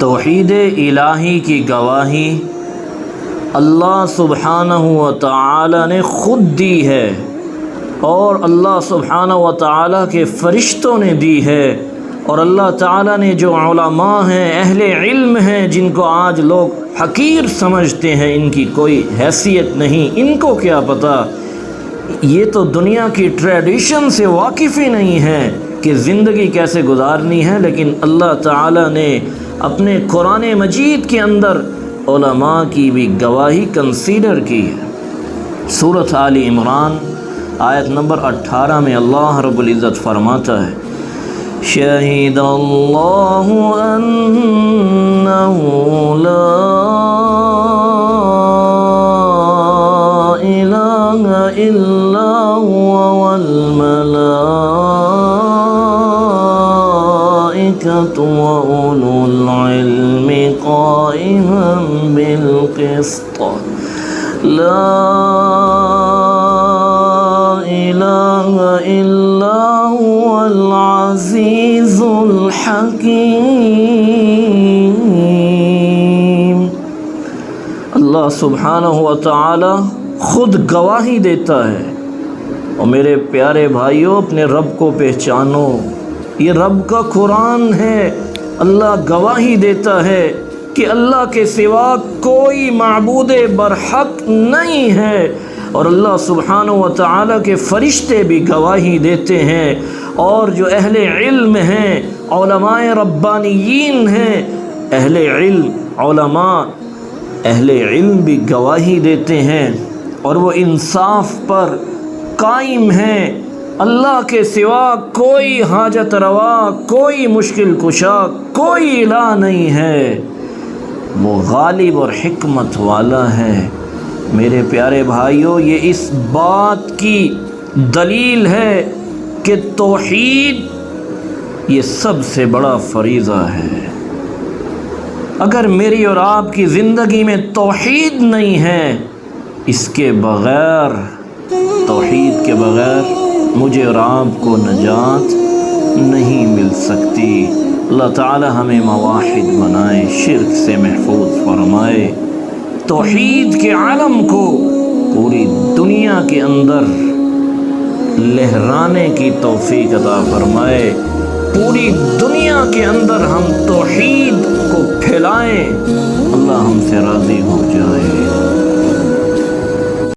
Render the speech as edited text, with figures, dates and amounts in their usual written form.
توحید الہی کی گواہی اللہ سبحانہ و تعالی نے خود دی ہے اور اللہ سبحانہ و تعالی کے فرشتوں نے دی ہے، اور اللہ تعالی نے جو علماء ہیں، اہل علم ہیں، جن کو آج لوگ حقیر سمجھتے ہیں، ان کی کوئی حیثیت نہیں، ان کو کیا پتہ، یہ تو دنیا کی ٹریڈیشن سے واقف ہی نہیں ہے کہ زندگی کیسے گزارنی ہے، لیکن اللہ تعالی نے اپنے قرآن مجید کے اندر علماء کی بھی گواہی کنسیڈر کی ہے۔ سورۃ آل عمران آیت نمبر 18 میں اللہ رب العزت فرماتا ہے، شہید اللہ انہ لا الہ الا هو والملائکۃ وأولو العلم قائما بالقسط لا الہ الا هو العزیز الحکیم۔ اللہ سبحانہ و تعالی خود گواہی دیتا ہے، اور میرے پیارے بھائیوں اپنے رب کو پہچانو، یہ رب کا قرآن ہے۔ اللہ گواہی دیتا ہے کہ اللہ کے سوا کوئی معبود برحق نہیں ہے، اور اللہ سبحانہ و تعالی کے فرشتے بھی گواہی دیتے ہیں، اور جو اہل علم ہیں، علماء ربانیین ہیں، اہل علم علماء اہل علم بھی گواہی دیتے ہیں، اور وہ انصاف پر قائم ہیں۔ اللہ کے سوا کوئی حاجت روا، کوئی مشکل کشا، کوئی الہ نہیں ہے، وہ غالب اور حکمت والا ہے۔ میرے پیارے بھائیوں، یہ اس بات کی دلیل ہے کہ توحید یہ سب سے بڑا فریضہ ہے۔ اگر میری اور آپ کی زندگی میں توحید نہیں ہے، اس کے بغیر، توحید کے بغیر مجھے اور آپ کو نجات نہیں مل سکتی۔ اللہ تعالی ہمیں موحد بنائے، شرک سے محفوظ فرمائے، توحید کے عالم کو پوری دنیا کے اندر لہرانے کی توفیق عطا فرمائے، پوری دنیا کے اندر ہم توحید کو پھیلائیں، اللہ ہم سے راضی ہو جائے۔